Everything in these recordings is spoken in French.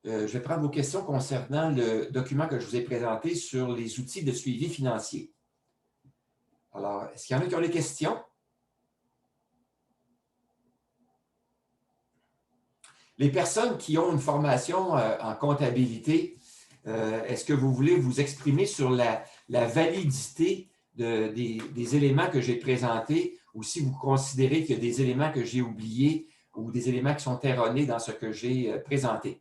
je vais prendre vos questions concernant le document que je vous ai présenté sur les outils de suivi financier. Alors, est-ce qu'il y en a qui ont des questions? Les personnes qui ont une formation en comptabilité, est-ce que vous voulez vous exprimer sur la validité des éléments que j'ai présentés ou si vous considérez qu'il y a des éléments que j'ai oubliés ou des éléments qui sont erronés dans ce que j'ai présenté?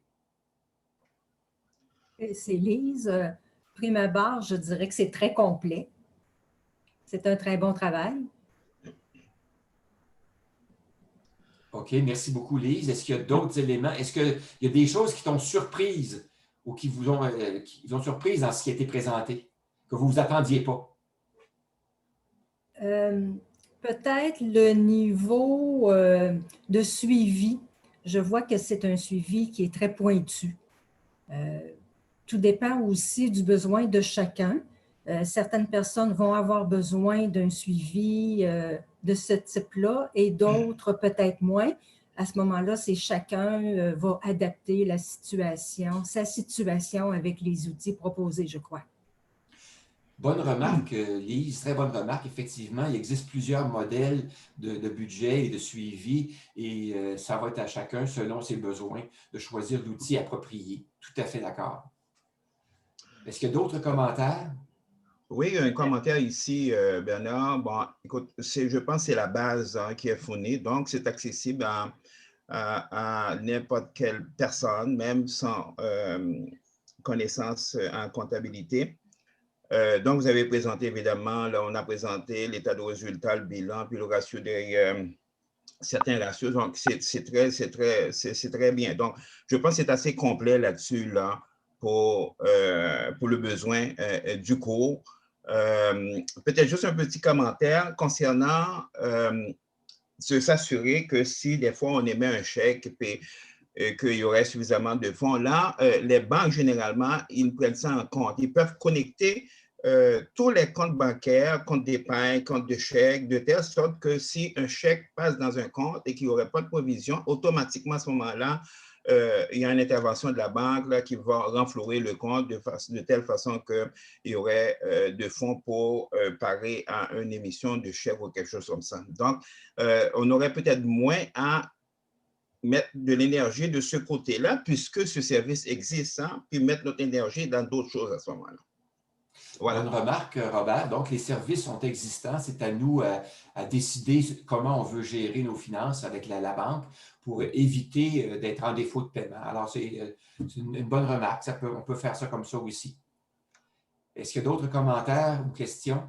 C'est Lise. Prime abord, je dirais que c'est très complet. C'est un très bon travail. OK, merci beaucoup, Lise. Est-ce qu'il y a d'autres éléments? Est-ce qu'il y a des choses qui t'ont surprise ou qui vous ont surprise dans ce qui a été présenté, que vous ne vous attendiez pas? Peut-être le niveau de suivi. Je vois que c'est un suivi qui est très pointu. Tout dépend aussi du besoin de chacun. Certaines personnes vont avoir besoin d'un suivi de ce type-là et d'autres peut-être moins. À ce moment-là, c'est chacun va adapter sa situation avec les outils proposés, je crois. Bonne remarque, Lise, très bonne remarque. Effectivement, il existe plusieurs modèles de budget et de suivi et ça va être à chacun, selon ses besoins, de choisir l'outil approprié. Tout à fait d'accord. Est-ce qu'il y a d'autres commentaires? Oui, un commentaire ici, Bernard. Bon, écoute, je pense que c'est la base qui est fournie, donc c'est accessible à n'importe quelle personne, même sans connaissance en comptabilité. Donc, vous avez présenté, évidemment, là, on a présenté l'état de résultat, le bilan, puis le ratio certains ratios. Donc, c'est très bien. Donc, je pense que c'est assez complet là-dessus, là, pour le besoin du cours. Peut-être juste un petit commentaire concernant s'assurer que si des fois on émet un chèque et qu'il y aurait suffisamment de fonds, là, les banques, généralement, ils prennent ça en compte. Ils peuvent connecter tous les comptes bancaires, comptes d'épargne, comptes de chèques, de telle sorte que si un chèque passe dans un compte et qu'il n'y aurait pas de provision, automatiquement à ce moment-là, il y a une intervention de la banque là, qui va renflouer le compte de telle façon qu'il y aurait de fonds pour parer à une émission de chèque ou quelque chose comme ça. Donc, on aurait peut-être moins à mettre de l'énergie de ce côté-là, puisque ce service existe, hein, puis mettre notre énergie dans d'autres choses à ce moment-là. Voilà. Bonne remarque, Robert. Donc, les services sont existants. C'est à nous à décider comment on veut gérer nos finances avec la banque pour éviter d'être en défaut de paiement. Alors, c'est une bonne remarque. On peut faire ça comme ça aussi. Est-ce qu'il y a d'autres commentaires ou questions?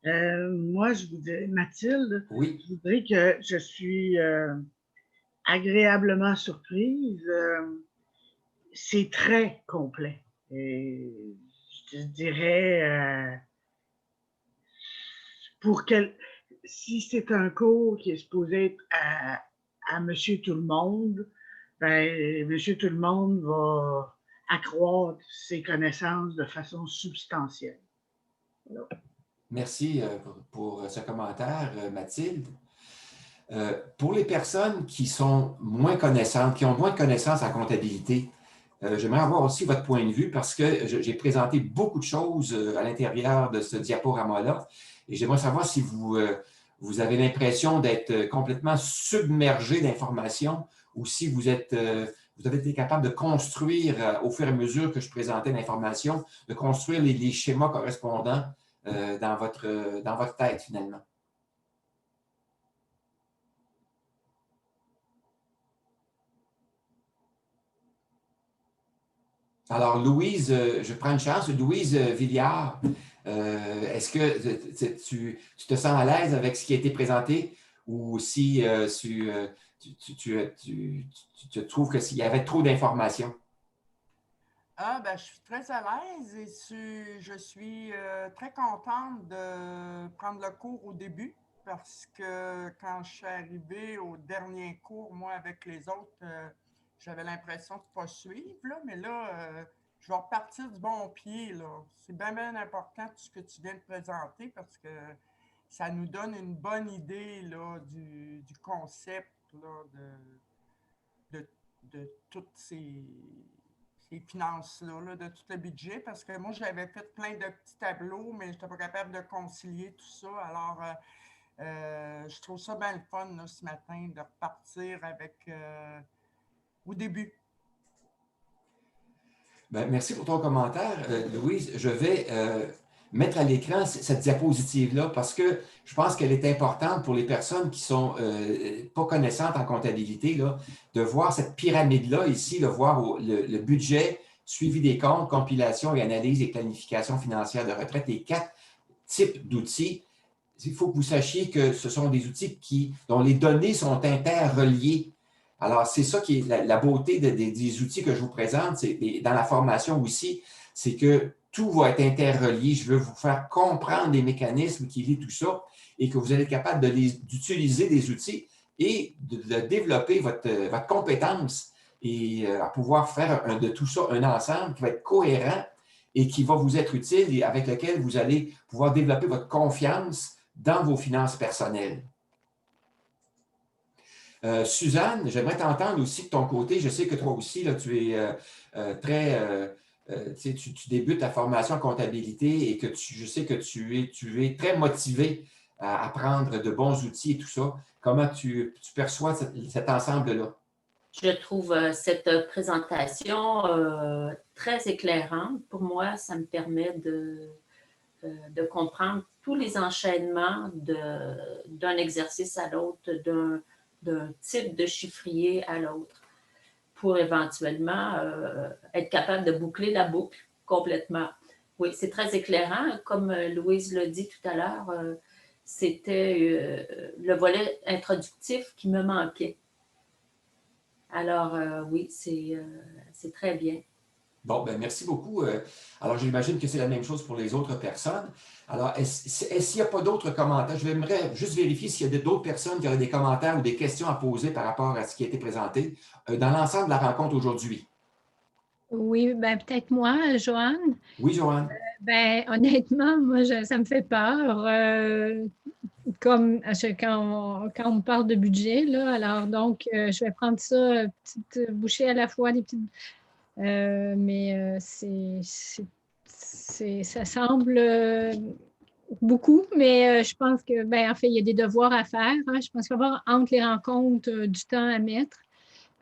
Moi, je vous dirais, Mathilde, oui. Je voudrais que je suis agréablement surprise. C'est très complet. Et je dirais, si c'est un cours qui est supposé être à Monsieur Tout-le-Monde, ben, Monsieur Tout-le-Monde va accroître ses connaissances de façon substantielle. Voilà. Merci pour ce commentaire, Mathilde. Pour les personnes qui sont moins connaissantes, qui ont moins de connaissances en comptabilité, j'aimerais avoir aussi votre point de vue parce que j'ai présenté beaucoup de choses à l'intérieur de ce diaporama-là et j'aimerais savoir si vous avez l'impression d'être complètement submergé d'informations ou si vous avez été capable de construire, au fur et à mesure que je présentais l'information, de construire les schémas correspondants dans votre tête, finalement. Alors, Louise, je prends une chance. Louise Villiard, est-ce que tu te sens à l'aise avec ce qui a été présenté ou si tu trouves qu'il y avait trop d'informations? Ben, je suis très à l'aise et je suis très contente de prendre le cours au début parce que quand je suis arrivée au dernier cours, moi, avec les autres, j'avais l'impression de ne pas suivre, là, mais là, je vais repartir du bon pied. C'est bien, bien important tout ce que tu viens de présenter parce que ça nous donne une bonne idée là, du concept là, toutes ces finances-là, là, de tout le budget, parce que moi, j'avais fait plein de petits tableaux, mais je n'étais pas capable de concilier tout ça. Alors, je trouve ça bien le fun là, ce matin de repartir avec au début. Ben, merci pour ton commentaire, Louise. Je vais mettre à l'écran cette diapositive-là parce que je pense qu'elle est importante pour les personnes qui ne sont pas connaissantes en comptabilité, là, de voir cette pyramide-là ici, de voir le budget, suivi des comptes, compilation et analyse et planification financière de retraite, les 4 types d'outils. Il faut que vous sachiez que ce sont des outils dont les données sont interreliées. Alors, c'est ça qui est la beauté des outils que je vous présente, et dans la formation aussi, c'est que tout va être interrelié. Je veux vous faire comprendre les mécanismes qui lient tout ça et que vous allez être capable d'utiliser des outils et de développer votre compétence et à pouvoir faire de tout ça un ensemble qui va être cohérent et qui va vous être utile et avec lequel vous allez pouvoir développer votre confiance dans vos finances personnelles. Suzanne, j'aimerais t'entendre aussi de ton côté. Je sais que toi aussi, là, tu es tu débutes ta formation en comptabilité et que je sais que tu es très motivé à apprendre de bons outils et tout ça. Comment tu perçois cet ensemble-là? Je trouve cette présentation très éclairante. Pour moi, ça me permet de comprendre tous les enchaînements d'un exercice à l'autre, d'un type de chiffrier à l'autre, pour éventuellement être capable de boucler la boucle complètement. Oui, c'est très éclairant. Comme Louise l'a dit tout à l'heure, c'était le volet introductif qui me manquait. Alors, oui, c'est très bien. Bon, ben merci beaucoup. Alors, j'imagine que c'est la même chose pour les autres personnes. Alors, est-ce qu'il n'y a pas d'autres commentaires? J'aimerais juste vérifier s'il y a d'autres personnes qui auraient des commentaires ou des questions à poser par rapport à ce qui a été présenté dans l'ensemble de la rencontre aujourd'hui. Oui, ben peut-être moi, Joanne. Oui, Joanne. Ben honnêtement, moi, ça me fait peur. Comme quand on parle de budget, là, alors donc, je vais prendre ça, petite bouchée à la fois, des petites. Mais ça semble beaucoup, mais je pense que, ben, en fait, il y a des devoirs à faire. Hein. Je pense qu'il va y avoir entre les rencontres du temps à mettre.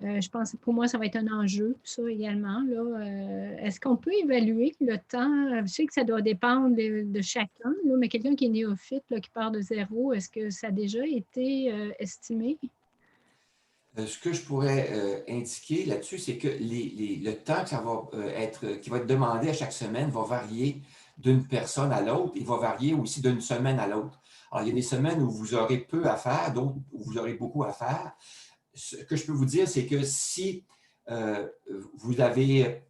Je pense que pour moi, ça va être un enjeu, ça également. Est-ce qu'on peut évaluer le temps? Je sais que ça doit dépendre de chacun, là, mais quelqu'un qui est néophyte, là, qui part de zéro, est-ce que ça a déjà été estimé? Ce que je pourrais indiquer là-dessus, c'est que le temps que ça va qui va être demandé à chaque semaine va varier d'une personne à l'autre et va varier aussi d'une semaine à l'autre. Alors, il y a des semaines où vous aurez peu à faire, d'autres où vous aurez beaucoup à faire. Ce que je peux vous dire, c'est que si vous n'avez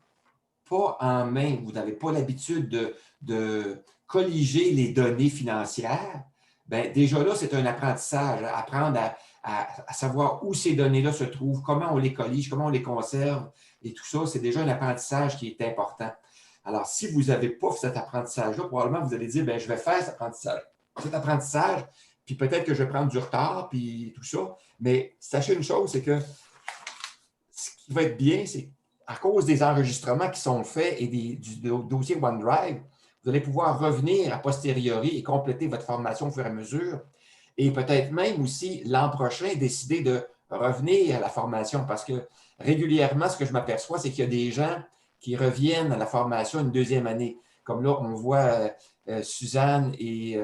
pas en main, vous n'avez pas l'habitude de colliger les données financières, bien, déjà là, c'est un apprentissage, apprendre à savoir où ces données-là se trouvent, comment on les collige, comment on les conserve et tout ça, c'est déjà un apprentissage qui est important. Alors, si vous n'avez pas cet apprentissage-là, probablement vous allez dire, bien, je vais faire cet apprentissage, puis peut-être que je vais prendre du retard, puis tout ça. Mais sachez une chose, c'est que ce qui va être bien, c'est à cause des enregistrements qui sont faits et du dossier OneDrive, vous allez pouvoir revenir a posteriori et compléter votre formation au fur et à mesure. Et peut-être même aussi l'an prochain, décider de revenir à la formation parce que régulièrement, ce que je m'aperçois, c'est qu'il y a des gens qui reviennent à la formation une deuxième année. Comme là, on voit Suzanne et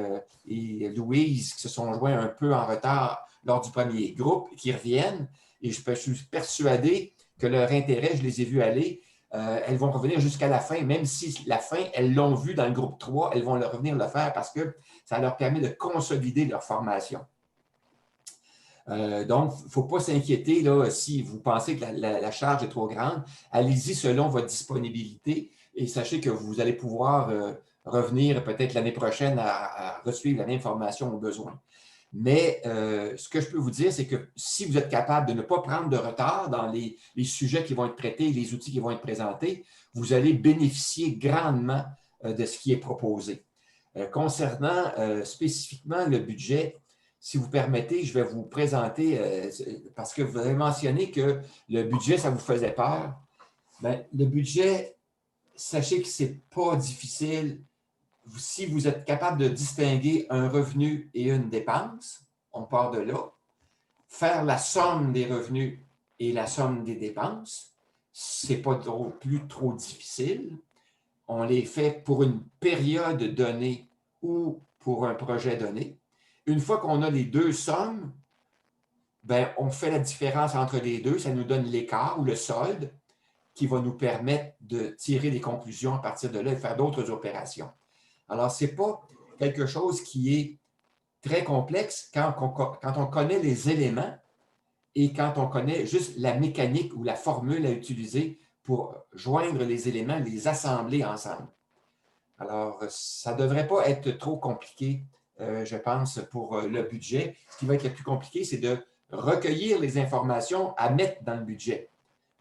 Louise qui se sont joints un peu en retard lors du premier groupe, qui reviennent. Et je suis persuadé que leur intérêt, je les ai vus aller, elles vont revenir jusqu'à la fin, même si la fin, elles l'ont vu dans le groupe 3, elles vont revenir le faire parce que ça leur permet de consolider leur formation. Donc, il ne faut pas s'inquiéter là, si vous pensez que la charge est trop grande. Allez-y selon votre disponibilité et sachez que vous allez pouvoir revenir peut-être l'année prochaine à resuivre la même formation au besoin. Mais ce que je peux vous dire, c'est que si vous êtes capable de ne pas prendre de retard dans les sujets qui vont être traités, les outils qui vont être présentés, vous allez bénéficier grandement de ce qui est proposé. Concernant spécifiquement le budget, si vous permettez, je vais vous présenter, parce que vous avez mentionné que le budget, ça vous faisait peur. Bien, le budget, sachez que ce n'est pas difficile. Si vous êtes capable de distinguer un revenu et une dépense, on part de là. Faire la somme des revenus et la somme des dépenses, ce n'est pas plus trop difficile. On les fait pour une période donnée ou pour un projet donné. Une fois qu'on a les deux sommes, bien, on fait la différence entre les deux. Ça nous donne l'écart ou le solde qui va nous permettre de tirer des conclusions à partir de là et faire d'autres opérations. Alors, ce n'est pas quelque chose qui est très complexe quand on connaît les éléments et quand on connaît juste la mécanique ou la formule à utiliser pour joindre les éléments, les assembler ensemble. Alors, ça ne devrait pas être trop compliqué, je pense, pour le budget. Ce qui va être le plus compliqué, c'est de recueillir les informations à mettre dans le budget.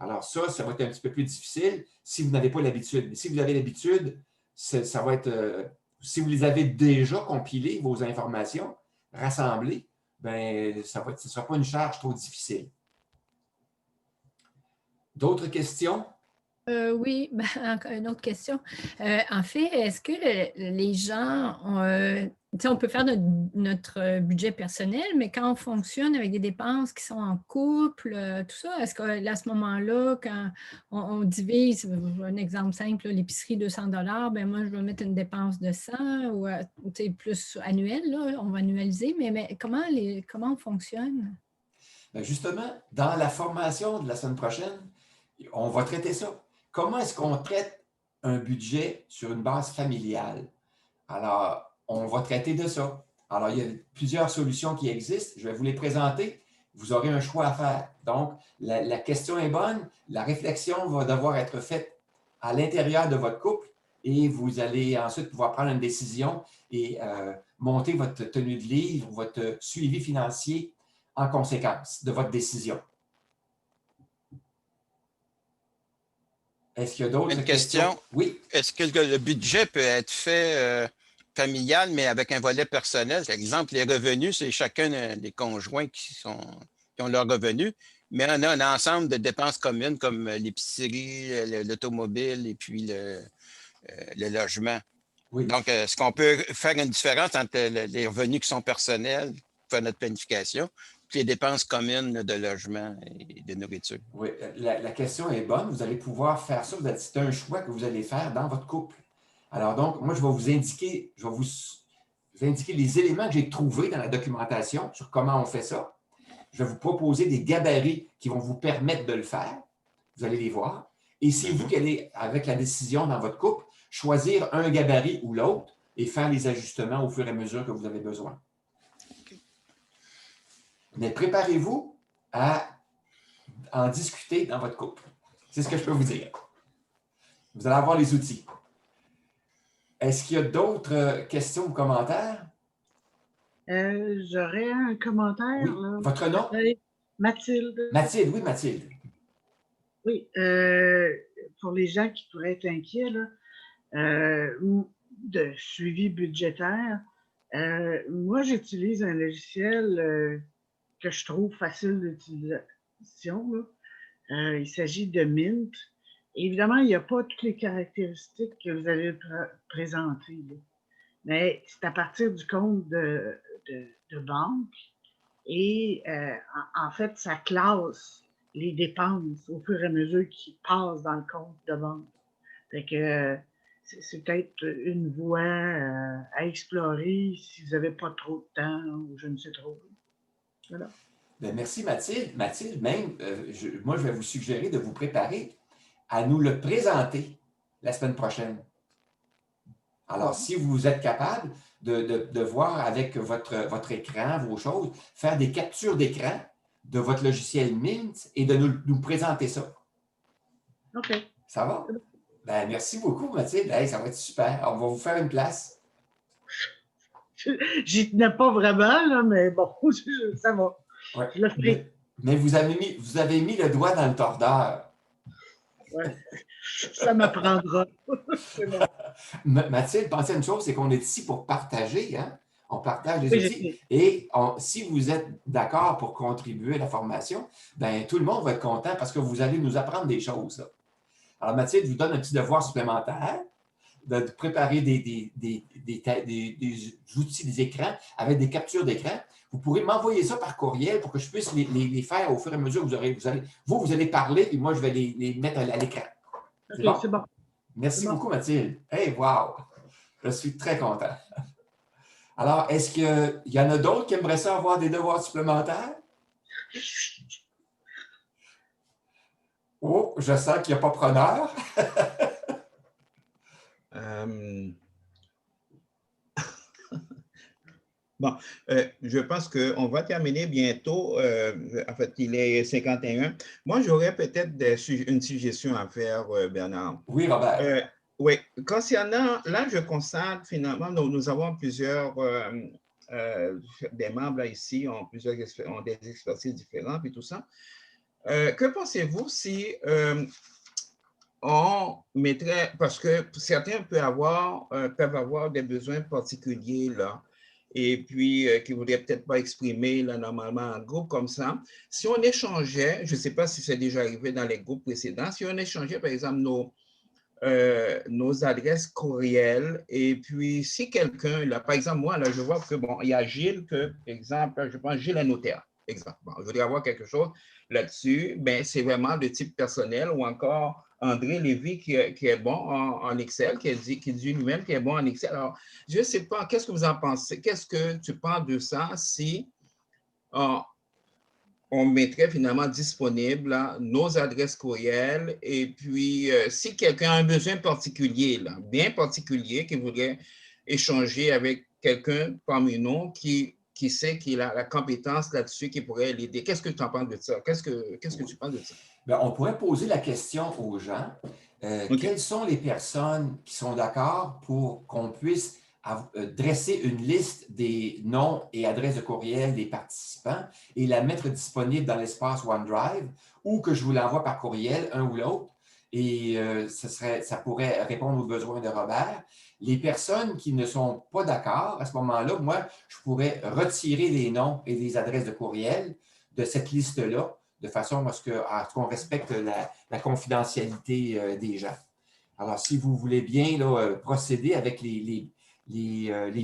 Alors ça va être un petit peu plus difficile si vous n'avez pas l'habitude. Mais si vous avez l'habitude, ça va être... si vous les avez déjà compilées, vos informations, rassemblées, bien, ce ne sera pas une charge trop difficile. D'autres questions? Oui, une autre question. En fait, est-ce que les gens, on peut faire notre budget personnel, mais quand on fonctionne avec des dépenses qui sont en couple, tout ça, est-ce qu'à ce moment-là, quand on divise, un exemple simple, l'épicerie $200, ben moi, je vais mettre une dépense de 100 ou plus annuelle, là, on va annualiser, mais comment on fonctionne? Bien, justement, dans la formation de la semaine prochaine, on va traiter ça. Comment est-ce qu'on traite un budget sur une base familiale? Alors, on va traiter de ça. Alors, il y a plusieurs solutions qui existent. Je vais vous les présenter. Vous aurez un choix à faire. Donc, la question est bonne. La réflexion va devoir être faite à l'intérieur de votre couple et vous allez ensuite pouvoir prendre une décision et monter votre tenue de livre, votre suivi financier en conséquence de votre décision. Est-ce qu'il y a d'autres questions? Oui. Est-ce que le budget peut être fait familial, mais avec un volet personnel? Par exemple, les revenus, c'est chacun des conjoints qui ont leurs revenus, mais on a un ensemble de dépenses communes comme l'épicerie, l'automobile et puis le logement. Oui. Donc, est-ce qu'on peut faire une différence entre les revenus qui sont personnels pour faire notre planification, puis les dépenses communes de logement et de nourriture? Oui, la question est bonne. Vous allez pouvoir faire ça. C'est un choix que vous allez faire dans votre couple. Alors donc, moi, je vais vous indiquer les éléments que j'ai trouvés dans la documentation sur comment on fait ça. Je vais vous proposer des gabarits qui vont vous permettre de le faire. Vous allez les voir. Et c'est vous qui allez, avec la décision dans votre couple, choisir un gabarit ou l'autre et faire les ajustements au fur et à mesure que vous avez besoin. Mais préparez-vous à en discuter dans votre couple. C'est ce que je peux vous dire. Vous allez avoir les outils. Est-ce qu'il y a d'autres questions ou commentaires? J'aurais un commentaire. Oui. Là. Votre nom? Mathilde. Mathilde, oui, Mathilde. Oui, pour les gens qui pourraient être inquiets là, de suivi budgétaire, moi, j'utilise un logiciel que je trouve facile d'utilisation. Il s'agit de Mint. Évidemment, il n'y a pas toutes les caractéristiques que vous allez présenter. Là. Mais c'est à partir du compte de banque. Et en fait, ça classe les dépenses au fur et à mesure qu'ils passent dans le compte de banque. Fait que c'est peut-être une voie à explorer si vous n'avez pas trop de temps ou je ne sais trop. Voilà. Bien, merci Mathilde. Mathilde, même, moi, je vais vous suggérer de vous préparer à nous le présenter la semaine prochaine. Alors, si vous êtes capable de voir avec votre écran, vos choses, faire des captures d'écran de votre logiciel Mint et de nous présenter ça. OK. Ça va? Ben, merci beaucoup, Mathilde. Hey, ça va être super. On va vous faire une place. J'y tenais pas vraiment, là, mais bon, ça va. Ouais. Je le ferai. Mais vous avez mis le doigt dans le tordeur. Ouais. Ça m'apprendra. Bon. Mathilde, pensez à une chose, c'est qu'on est ici pour partager. Hein? On partage des Oui, je outils. sais. Et si vous êtes d'accord pour contribuer à la formation, ben tout le monde va être content parce que vous allez nous apprendre des choses, là. Alors, Mathilde, je vous donne un petit devoir supplémentaire de préparer des outils, des écrans avec des captures d'écran. Vous pourrez m'envoyer ça par courriel pour que je puisse les faire au fur et à mesure que vous allez parler et moi, je vais les mettre à l'écran. C'est OK, bon? c'est bon. Merci C'est bon. beaucoup, Mathilde. Hey, wow! Je suis très content. Alors, est-ce qu'il y en a d'autres qui aimeraient ça avoir des devoirs supplémentaires? Oh, je sens qu'il n'y a pas preneur. Bon, je pense qu'on va terminer bientôt. En fait, il est 51. Moi, j'aurais peut-être une suggestion à faire, Bernard. Oui, Robert. Oui, concernant, là, je constate finalement, nous avons plusieurs, des membres là, ici ont des expertises différentes et tout ça. Que pensez-vous si on mettrait, parce que certains peuvent avoir des besoins particuliers là, et puis qui ne voudraient peut-être pas exprimer là, normalement en groupe comme ça. Si on échangeait, je ne sais pas si c'est déjà arrivé dans les groupes précédents, si on échangeait par exemple nos adresses courriels. Et puis, si quelqu'un, là, par exemple, moi, là, je vois que, bon, il y a Gilles, que, exemple, je pense Gilles est notaire, exemple. Bon, je voudrais avoir quelque chose là-dessus, ben, c'est vraiment de type personnel ou encore André Lévy qui est bon en Excel, qui dit lui-même qu'il est bon en Excel. Alors, je ne sais pas, qu'est-ce que vous en pensez? Qu'est-ce que tu penses de ça si on mettrait finalement disponible là, nos adresses courriels et puis si quelqu'un a un besoin particulier, là, bien particulier, qui voudrait échanger avec quelqu'un parmi nous qui sait qu'il a la compétence là-dessus, qui pourrait l'aider. Qu'est-ce que tu en penses de ça? Qu'est-ce que tu penses de ça? Bien, on pourrait poser la question aux gens, OK. quelles sont les personnes qui sont d'accord pour qu'on puisse dresser une liste des noms et adresses de courriel des participants et la mettre disponible dans l'espace OneDrive ou que je vous l'envoie par courriel, un ou l'autre, et ça pourrait répondre aux besoins de Robert. Les personnes qui ne sont pas d'accord, à ce moment-là, moi, je pourrais retirer les noms et les adresses de courriel de cette liste-là de façon à ce qu'on respecte la confidentialité des gens. Alors, si vous voulez bien là, procéder avec les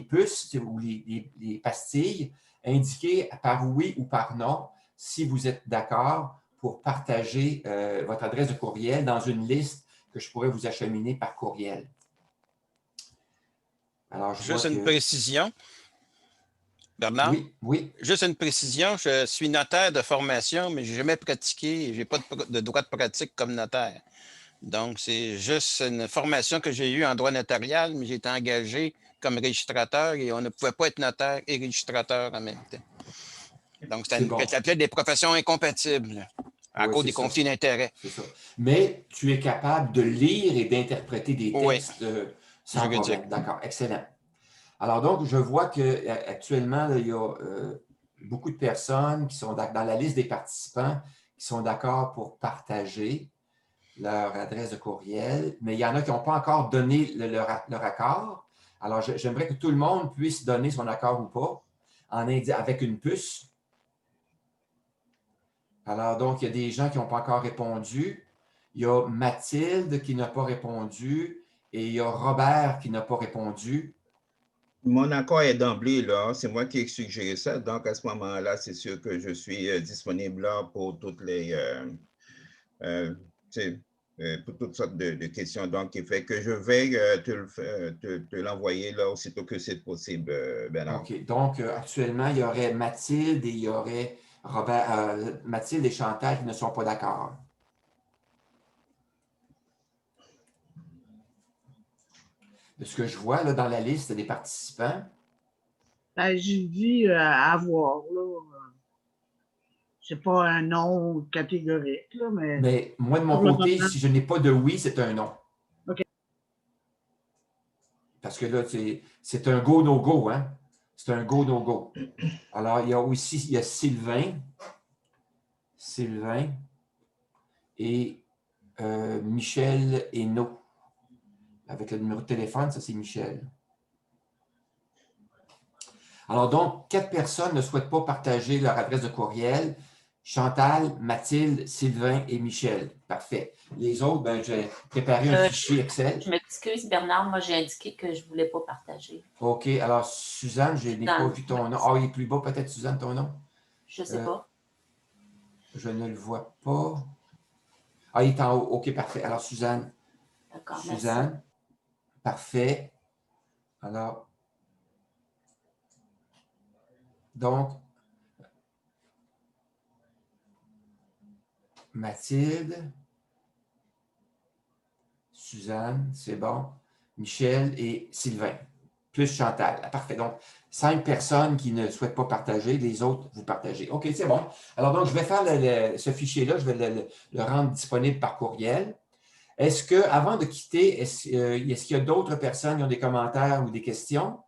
puces ou les pastilles, indiquez par oui ou par non si vous êtes d'accord pour partager votre adresse de courriel dans une liste que je pourrais vous acheminer par courriel. Alors, Juste une précision. Bernard? Oui, oui. Juste une précision, je suis notaire de formation, mais je n'ai jamais pratiqué, je n'ai pas de droit de pratique comme notaire. Donc, c'est juste une formation que j'ai eue en droit notarial, mais j'ai été engagé comme registrateur et on ne pouvait pas être notaire et registrateur en même temps. Donc, ça s'appelait des professions incompatibles à cause des conflits d'intérêts. C'est ça. Mais tu es capable de lire et d'interpréter des textes sans problème. D'accord, excellent. Alors donc, je vois qu'actuellement, il y a beaucoup de personnes qui sont dans la liste des participants qui sont d'accord pour partager leur adresse de courriel, mais il y en a qui n'ont pas encore donné leur accord. Alors, j'aimerais que tout le monde puisse donner son accord ou pas avec une puce. Alors, donc, il y a des gens qui n'ont pas encore répondu. Il y a Mathilde qui n'a pas répondu et il y a Robert qui n'a pas répondu. Mon accord est d'emblée, là. C'est moi qui ai suggéré ça. Donc, à ce moment-là, c'est sûr que je suis disponible là pour toutes les... pour toutes sortes de questions. Donc, qui fait que je vais te l'envoyer là aussitôt que c'est possible, Bernard. OK. Donc, actuellement, il y aurait Mathilde et il y aurait Robert, Mathilde et Chantal qui ne sont pas d'accord. De ce que je vois là, dans la liste des participants. Ben, j'ai dit à voir, là. C'est pas un non catégorique, là, mais... Mais moi, de mon côté, si je n'ai pas de oui, c'est un non. OK. Parce que là, c'est un go, no go, hein? C'est un go, no go. Alors, il y a aussi Sylvain et Michel Hainaut. Avec le numéro de téléphone, ça, c'est Michel. Alors donc, 4 personnes ne souhaitent pas partager leur adresse de courriel. Chantal, Mathilde, Sylvain et Michel. Parfait. Les autres, ben, j'ai préparé un fichier Excel. Je m'excuse, Bernard, moi j'ai indiqué que je ne voulais pas partager. OK. Alors, Suzanne, je n'ai pas vu ton nom. Ah, il est plus bas peut-être, Suzanne, ton nom? Je ne sais pas. Je ne le vois pas. Ah, il est en haut. OK, parfait. Alors, Suzanne. D'accord, Suzanne. merci. Parfait. Alors, donc, Mathilde, Suzanne, c'est bon, Michel et Sylvain, plus Chantal. Parfait. Donc, 5 personnes qui ne souhaitent pas partager, les autres, vous partagez. OK, c'est bon. Alors, donc, je vais faire ce fichier-là, je vais le rendre disponible par courriel. Est-ce que, avant de quitter, est-ce qu'il y a d'autres personnes qui ont des commentaires ou des questions?